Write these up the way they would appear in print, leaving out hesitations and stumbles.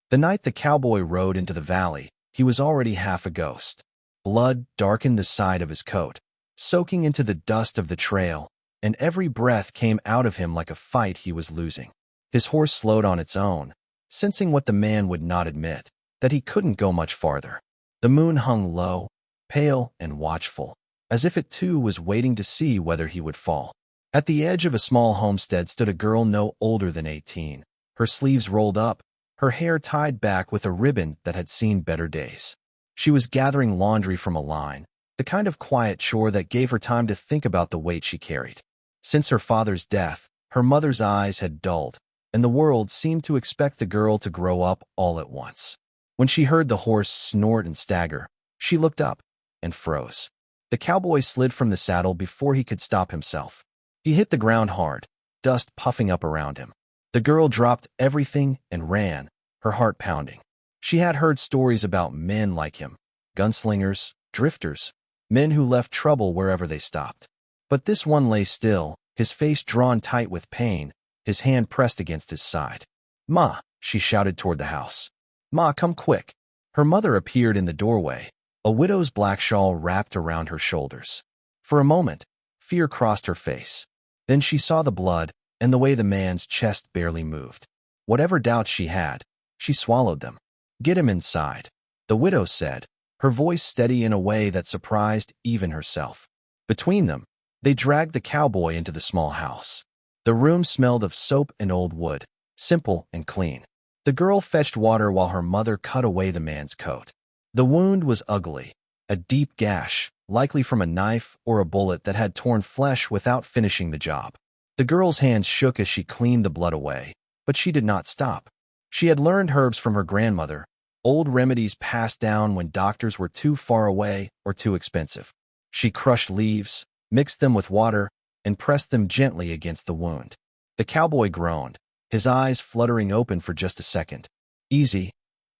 The night the cowboy rode into the valley, he was already half a ghost. Blood darkened the side of his coat, soaking into the dust of the trail, and every breath came out of him like a fight he was losing. His horse slowed on its own, sensing what the man would not admit, that he couldn't go much farther. The moon hung low, pale and watchful, as if it too was waiting to see whether he would fall. At the edge of a small homestead stood a girl no older than 18, her sleeves rolled up, her hair tied back with a ribbon that had seen better days. She was gathering laundry from a line, the kind of quiet chore that gave her time to think about the weight she carried. Since her father's death, her mother's eyes had dulled, and the world seemed to expect the girl to grow up all at once. When she heard the horse snort and stagger, she looked up and froze. The cowboy slid from the saddle before he could stop himself. He hit the ground hard, dust puffing up around him. The girl dropped everything and ran, her heart pounding. She had heard stories about men like him, gunslingers, drifters, men who left trouble wherever they stopped. But this one lay still, his face drawn tight with pain, his hand pressed against his side. "Ma," she shouted toward the house. "Ma, come quick." Her mother appeared in the doorway, a widow's black shawl wrapped around her shoulders. For a moment, fear crossed her face. Then she saw the blood and the way the man's chest barely moved. Whatever doubts she had, she swallowed them. "Get him inside," the widow said, her voice steady in a way that surprised even herself. Between them, they dragged the cowboy into the small house. The room smelled of soap and old wood, simple and clean. The girl fetched water while her mother cut away the man's coat. The wound was ugly, a deep gash, likely from a knife or a bullet that had torn flesh without finishing the job. The girl's hands shook as she cleaned the blood away, but she did not stop. She had learned herbs from her grandmother, old remedies passed down when doctors were too far away or too expensive. She crushed leaves, mixed them with water, and pressed them gently against the wound. The cowboy groaned, his eyes fluttering open for just a second. "Easy,"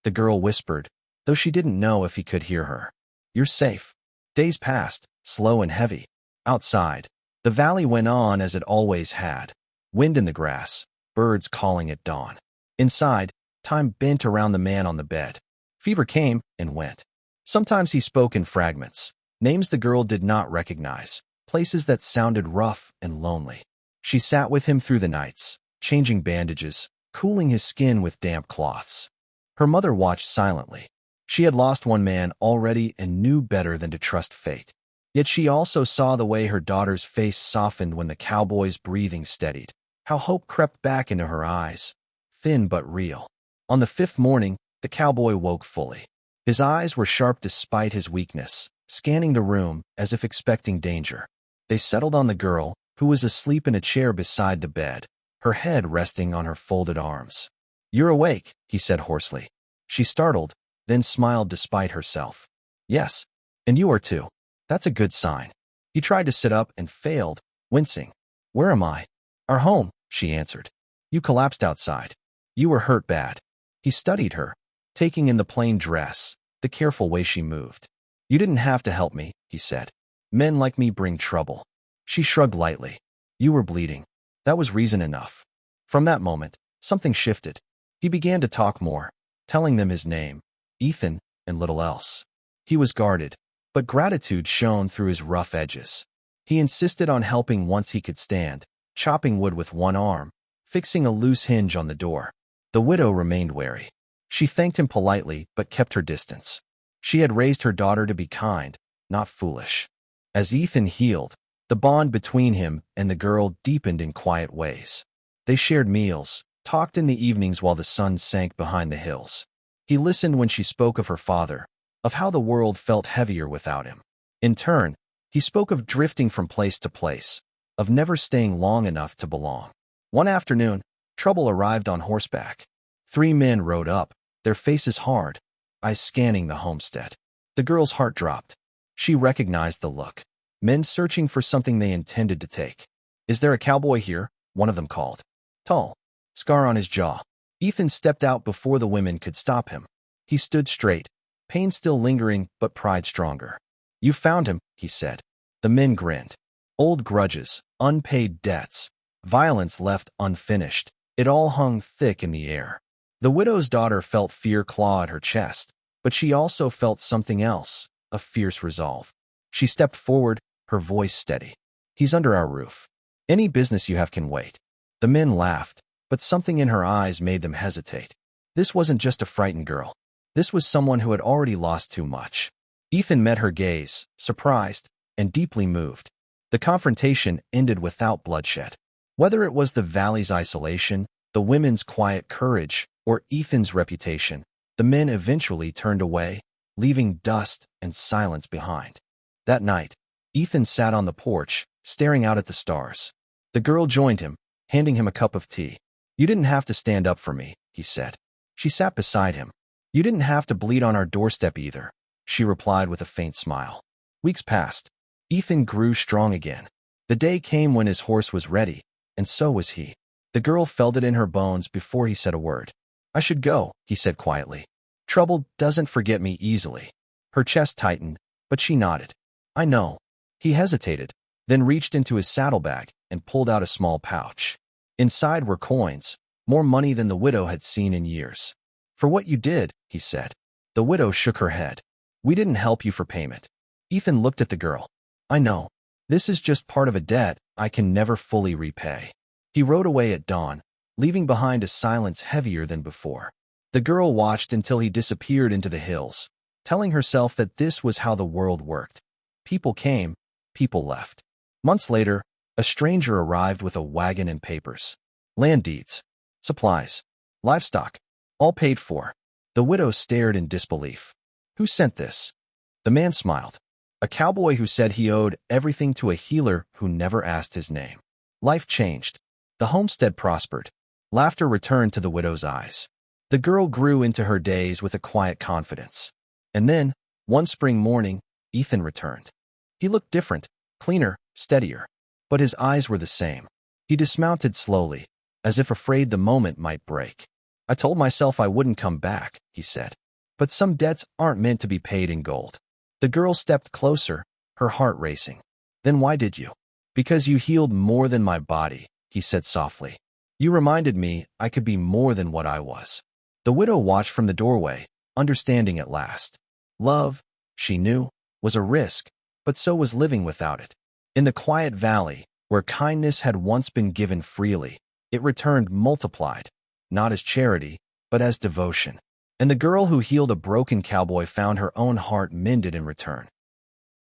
the girl whispered, though she didn't know if he could hear her. "You're safe." Days passed, slow and heavy. Outside, the valley went on as it always had. Wind in the grass, birds calling at dawn. Inside, time bent around the man on the bed. Fever came and went. Sometimes he spoke in fragments, names the girl did not recognize, places that sounded rough and lonely. She sat with him through the nights, changing bandages, cooling his skin with damp cloths. Her mother watched silently. She had lost one man already and knew better than to trust fate. Yet she also saw the way her daughter's face softened when the cowboy's breathing steadied, how hope crept back into her eyes, thin but real. On the fifth morning, the cowboy woke fully. His eyes were sharp despite his weakness, scanning the room as if expecting danger. They settled on the girl, who was asleep in a chair beside the bed, her head resting on her folded arms. "You're awake," he said hoarsely. She startled, then smiled despite herself. "Yes, and you are too. That's a good sign." He tried to sit up and failed, wincing. "Where am I?" "Our home," she answered. "You collapsed outside. You were hurt bad." He studied her, taking in the plain dress, the careful way she moved. "You didn't have to help me," he said. "Men like me bring trouble." She shrugged lightly. "You were bleeding. That was reason enough." From that moment, something shifted. He began to talk more, telling them his name, Ethan, and little else. He was guarded, but gratitude shone through his rough edges. He insisted on helping once he could stand, chopping wood with one arm, fixing a loose hinge on the door. The widow remained wary. She thanked him politely but kept her distance. She had raised her daughter to be kind, not foolish. As Ethan healed, the bond between him and the girl deepened in quiet ways. They shared meals, talked in the evenings while the sun sank behind the hills. He listened when she spoke of her father, of how the world felt heavier without him. In turn, he spoke of drifting from place to place, of never staying long enough to belong. One afternoon, trouble arrived on horseback. 3 men rode up, their faces hard, eyes scanning the homestead. The girl's heart dropped. She recognized the look. Men searching for something they intended to take. "Is there a cowboy here?" one of them called. Tall, scar on his jaw. Ethan stepped out before the women could stop him. He stood straight, pain still lingering but pride stronger. "You found him," he said. The men grinned. Old grudges, unpaid debts, violence left unfinished. It all hung thick in the air. The widow's daughter felt fear claw at her chest, but she also felt something else, a fierce resolve. She stepped forward, her voice steady. "He's under our roof. Any business you have can wait." The men laughed, but something in her eyes made them hesitate. This wasn't just a frightened girl. This was someone who had already lost too much. Ethan met her gaze, surprised, and deeply moved. The confrontation ended without bloodshed. Whether it was the valley's isolation, the women's quiet courage, or Ethan's reputation, the men eventually turned away, leaving dust and silence behind. That night, Ethan sat on the porch, staring out at the stars. The girl joined him, handing him a cup of tea. "You didn't have to stand up for me," he said. She sat beside him. "You didn't have to bleed on our doorstep either," she replied with a faint smile. Weeks passed. Ethan grew strong again. The day came when his horse was ready, and so was he. The girl felt it in her bones before he said a word. "I should go," he said quietly. "Trouble doesn't forget me easily." Her chest tightened, but she nodded. "I know." He hesitated, then reached into his saddlebag and pulled out a small pouch. Inside were coins, more money than the widow had seen in years. "For what you did," he said. The widow shook her head. "We didn't help you for payment." Ethan looked at the girl. "I know. This is just part of a debt I can never fully repay." He rode away at dawn, leaving behind a silence heavier than before. The girl watched until he disappeared into the hills, telling herself that this was how the world worked. People came, people left. Months later, a stranger arrived with a wagon and papers. Land deeds, supplies, livestock, all paid for. The widow stared in disbelief. "Who sent this?" The man smiled. "A cowboy who said he owed everything to a healer who never asked his name." Life changed. The homestead prospered. Laughter returned to the widow's eyes. The girl grew into her days with a quiet confidence. And then, one spring morning, Ethan returned. He looked different, cleaner, steadier. But his eyes were the same. He dismounted slowly, as if afraid the moment might break. "I told myself I wouldn't come back," he said. "But some debts aren't meant to be paid in gold." The girl stepped closer, her heart racing. "Then why did you?" "Because you healed more than my body," he said softly. "You reminded me I could be more than what I was." The widow watched from the doorway, understanding at last. Love, she knew, was a risk, but so was living without it. In the quiet valley, where kindness had once been given freely, it returned multiplied, not as charity, but as devotion. And the girl who healed a broken cowboy found her own heart mended in return.